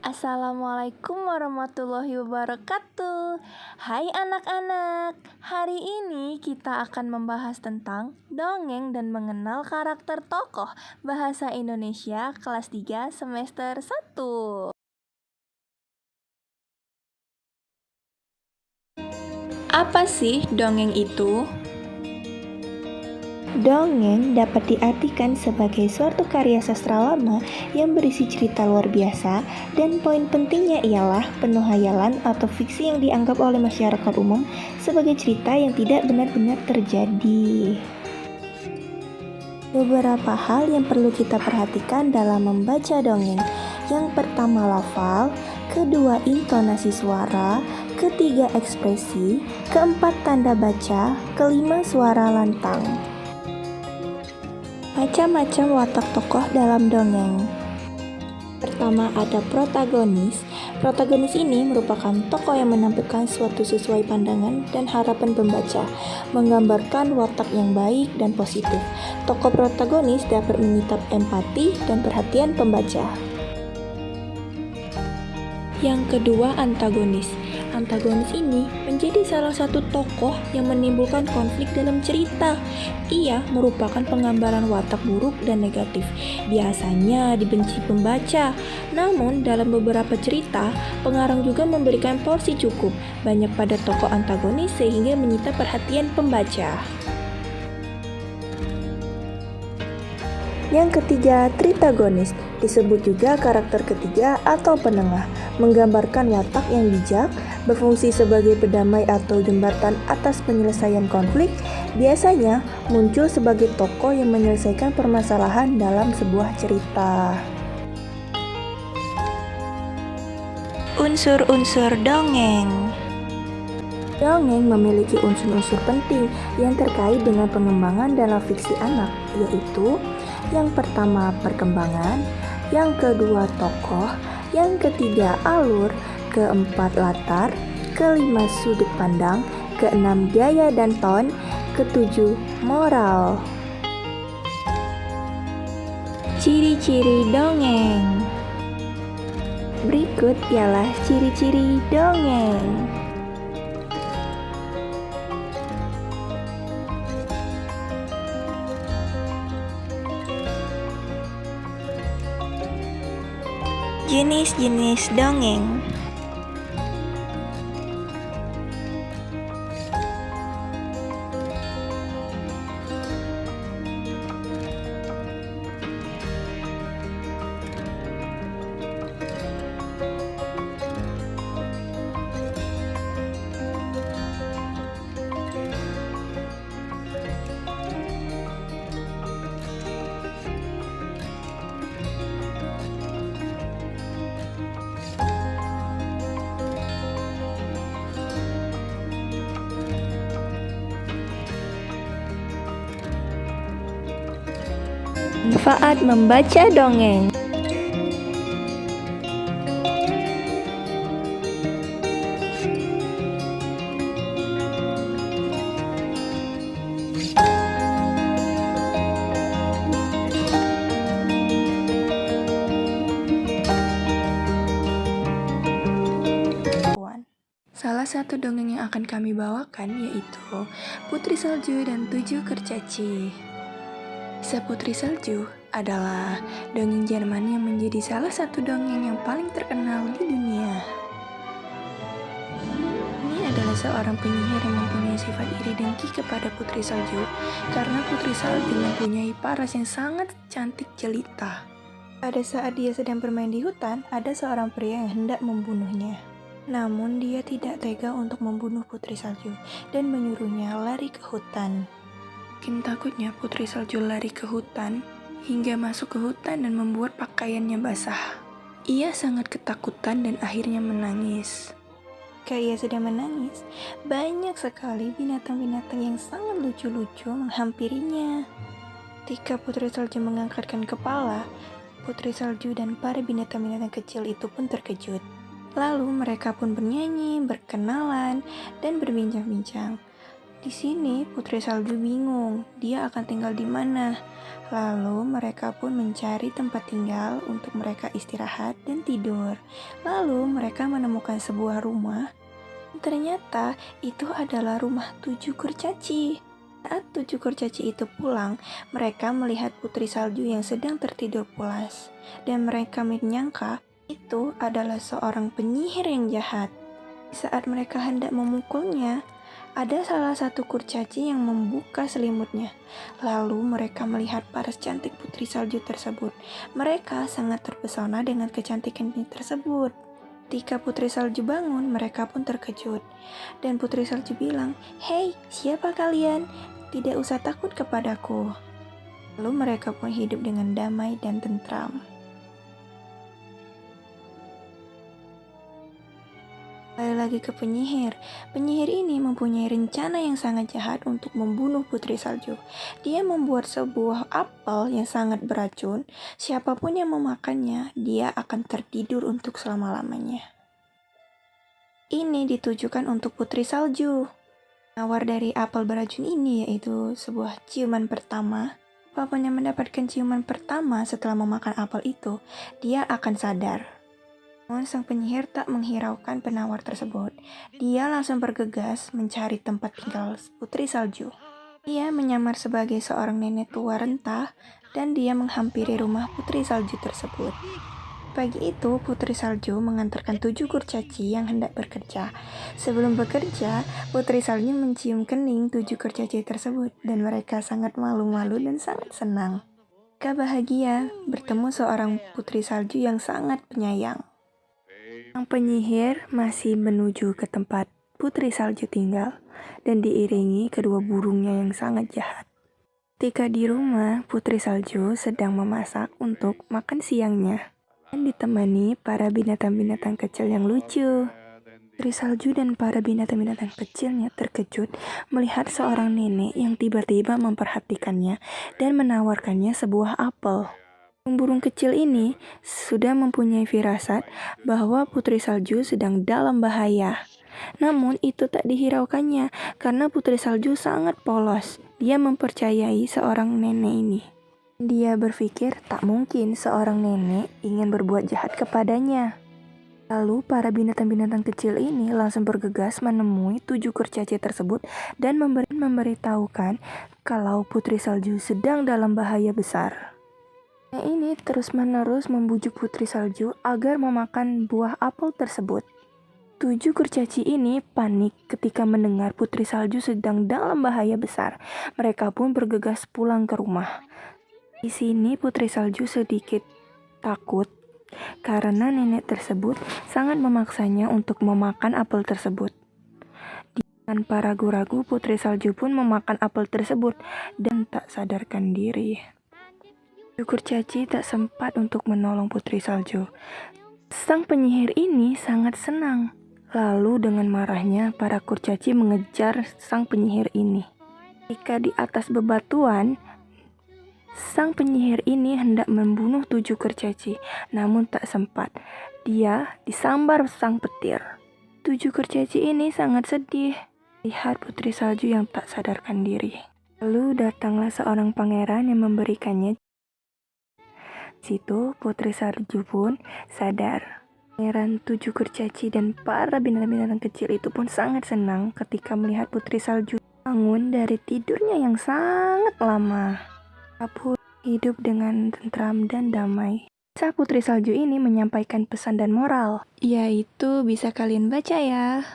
Assalamualaikum warahmatullahi wabarakatuh. Hai anak-anak, hari ini kita akan membahas tentang dongeng dan mengenal karakter tokoh Bahasa Indonesia kelas 3 semester 1. Apa sih dongeng itu? Dongeng dapat diartikan sebagai suatu karya sastra lama yang berisi cerita luar biasa, dan poin pentingnya ialah penuh hayalan atau fiksi yang dianggap oleh masyarakat umum sebagai cerita yang tidak benar-benar terjadi. Beberapa hal yang perlu kita perhatikan dalam membaca dongeng. Yang pertama lafal, kedua intonasi suara, ketiga ekspresi, keempat tanda baca, kelima suara lantang. Macam-macam watak tokoh dalam dongeng. Pertama ada protagonis. Protagonis ini merupakan tokoh yang menampilkan suatu sesuai pandangan dan harapan pembaca, menggambarkan watak yang baik dan positif. Tokoh protagonis dapat menyita empati dan perhatian pembaca. Yang kedua antagonis. Antagonis ini menjadi salah satu tokoh yang menimbulkan konflik dalam cerita. Ia merupakan penggambaran watak buruk dan negatif. Biasanya dibenci pembaca. Namun dalam beberapa cerita, pengarang juga memberikan porsi cukup banyak pada tokoh antagonis sehingga menyita perhatian pembaca. Yang ketiga, tritagonis, disebut juga karakter ketiga atau penengah, menggambarkan watak yang bijak, berfungsi sebagai pedamai atau jembatan atas penyelesaian konflik, biasanya muncul sebagai tokoh yang menyelesaikan permasalahan dalam sebuah cerita. Unsur-unsur dongeng. Dongeng memiliki unsur-unsur penting yang terkait dengan pengembangan dalam fiksi anak, yaitu yang pertama perkembangan, yang kedua tokoh, yang ketiga alur, keempat latar, kelima sudut pandang, keenam gaya dan ton, ketujuh moral. Ciri-ciri dongeng. Berikut ialah ciri-ciri dongeng. Jenis-jenis dongeng. Manfaat membaca dongeng. Salah satu dongeng yang akan kami bawakan yaitu Putri Salju dan 7 Kurcaci. Putri Salju adalah dongeng Jerman yang menjadi salah satu dongeng yang paling terkenal di dunia. Ini adalah seorang penyihir yang mempunyai sifat iri dengki kepada Putri Salju karena Putri Salju mempunyai paras yang sangat cantik jelita. Pada saat dia sedang bermain di hutan, ada seorang pria yang hendak membunuhnya. Namun dia tidak tega untuk membunuh Putri Salju dan menyuruhnya lari ke hutan. Saking takutnya Putri Salju lari ke hutan hingga masuk ke hutan dan membuat pakaiannya basah. Ia sangat ketakutan dan akhirnya menangis. Ketika ia sedang menangis, banyak sekali binatang-binatang yang sangat lucu-lucu menghampirinya. Ketika Putri Salju mengangkatkan kepala, Putri Salju dan para binatang-binatang kecil itu pun terkejut. Lalu mereka pun bernyanyi, berkenalan, dan berbincang-bincang. Di sini Putri Salju bingung, dia akan tinggal di mana. Lalu mereka pun mencari tempat tinggal untuk mereka istirahat dan tidur. Lalu mereka menemukan sebuah rumah. Ternyata itu adalah rumah 7 kurcaci. Saat 7 kurcaci itu pulang, mereka melihat Putri Salju yang sedang tertidur pulas. Dan mereka menyangka itu adalah seorang penyihir yang jahat. Saat mereka hendak memukulnya, ada salah satu kurcaci yang membuka selimutnya. Lalu mereka melihat paras cantik Putri Salju tersebut. Mereka sangat terpesona dengan kecantikan tersebut. Ketika Putri Salju bangun, mereka pun terkejut. Dan Putri Salju bilang, "Hei, siapa kalian? Tidak usah takut kepadaku." Lalu mereka pun hidup dengan damai dan tentram. Kembali lagi ke penyihir. Penyihir ini mempunyai rencana yang sangat jahat untuk membunuh Putri Salju. Dia membuat sebuah apel yang sangat beracun. Siapapun yang memakannya, dia akan tertidur untuk selama-lamanya. Ini ditujukan untuk Putri Salju. Penawar dari apel beracun ini yaitu sebuah ciuman pertama. Siapapun yang mendapatkan ciuman pertama setelah memakan apel itu, dia akan sadar. Namun sang penyihir tak menghiraukan penawar tersebut. Dia langsung bergegas mencari tempat tinggal Putri Salju. Dia menyamar sebagai seorang nenek tua renta dan dia menghampiri rumah Putri Salju tersebut. Pagi itu, Putri Salju mengantarkan 7 kurcaci yang hendak bekerja. Sebelum bekerja, Putri Salju mencium kening 7 kurcaci tersebut dan mereka sangat malu-malu dan sangat senang. Mereka bahagia bertemu seorang Putri Salju yang sangat penyayang. Sang penyihir masih menuju ke tempat Putri Salju tinggal dan diiringi kedua burungnya yang sangat jahat. Ketika di rumah, Putri Salju sedang memasak untuk makan siangnya dan ditemani para binatang-binatang kecil yang lucu. Putri Salju dan para binatang-binatang kecilnya terkejut melihat seorang nenek yang tiba-tiba memperhatikannya dan menawarkannya sebuah apel. Burung kecil ini sudah mempunyai firasat bahwa Putri Salju sedang dalam bahaya. Namun itu tak dihiraukannya karena Putri Salju sangat polos. Dia mempercayai seorang nenek ini. Dia berpikir tak mungkin seorang nenek ingin berbuat jahat kepadanya. Lalu para binatang-binatang kecil ini langsung bergegas menemui 7 kurcaci tersebut dan memberitahukan kalau Putri Salju sedang dalam bahaya besar. Ini terus-menerus membujuk Putri Salju agar memakan buah apel tersebut. 7 kurcaci ini panik ketika mendengar Putri Salju sedang dalam bahaya besar. Mereka pun bergegas pulang ke rumah. Di sini Putri Salju sedikit takut karena nenek tersebut sangat memaksanya untuk memakan apel tersebut. Tanpa ragu-ragu, Putri Salju pun memakan apel tersebut dan tak sadarkan diri. Kurcaci tak sempat untuk menolong Putri Salju. Sang penyihir ini sangat senang. Lalu dengan marahnya para kurcaci mengejar sang penyihir ini. Ketika di atas bebatuan, sang penyihir ini hendak membunuh 7 kurcaci, namun tak sempat. Dia disambar sang petir. 7 kurcaci ini sangat sedih lihat Putri Salju yang tak sadarkan diri. Lalu datanglah seorang pangeran yang memberikannya. Situ Putri Salju pun sadar. Pangeran 7 kurcaci dan para binatang-binatang kecil itu pun sangat senang ketika melihat Putri Salju bangun dari tidurnya yang sangat lama. Pun hidup dengan tentram dan damai. Kisah Putri Salju ini menyampaikan pesan dan moral, yaitu bisa kalian baca ya.